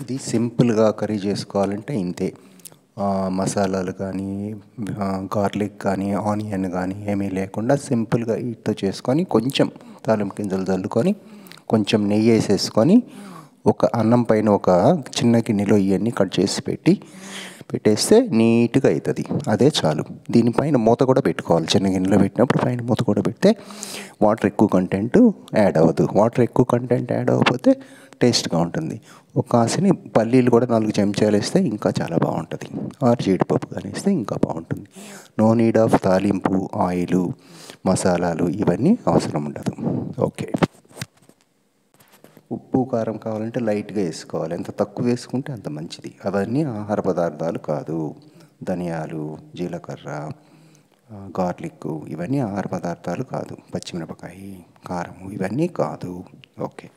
ఇది సింపుల్గా కర్రీ చేసుకోవాలంటే ఇంతే. మసాలాలు కానీ గార్లిక్ కానీ ఆనియన్ కానీ ఏమీ లేకుండా సింపుల్గా వీటితో చేసుకొని కొంచెం తాలింపు గింజలు చల్లుకొని కొంచెం నెయ్యి వేసేసుకొని ఒక అన్నం పైన ఒక చిన్న గిన్నెలో ఇవన్నీ కట్ చేసి పెట్టేస్తే నీట్గా అవుతుంది. అదే చాలు. దీనిపైన మూత కూడా పెట్టుకోవాలి. చిన్న గిన్నెలో పెట్టినప్పుడు పైన మూత కూడా పెడితే వాటర్ ఎక్కువ కంటెంట్ యాడ్ అవ్వదు. వాటర్ ఎక్కువ కంటెంట్ యాడ్ అవ్వకపోతే టేస్ట్గా ఉంటుంది. ఒక కాసిని పల్లీలు కూడా 4 చెంచాలు వేస్తే ఇంకా చాలా బాగుంటుంది. ఆరు జీడిపప్పు కానీ వేస్తే ఇంకా బాగుంటుంది. నో నీడ్ ఆఫ్ తాలింపు, ఆయిలు, మసాలాలు ఇవన్నీ అవసరం ఉండదు. ఓకే. ఉప్పు కారం కావాలంటే లైట్గా వేసుకోవాలి. ఎంత తక్కువ వేసుకుంటే అంత మంచిది. అవన్నీ ఆహార పదార్థాలు కాదు. ధనియాలు, జీలకర్ర, గార్లిక్ ఇవన్నీ ఆహార పదార్థాలు కాదు. పచ్చిమిరపకాయ, కారము ఇవన్నీ కాదు. ఓకే.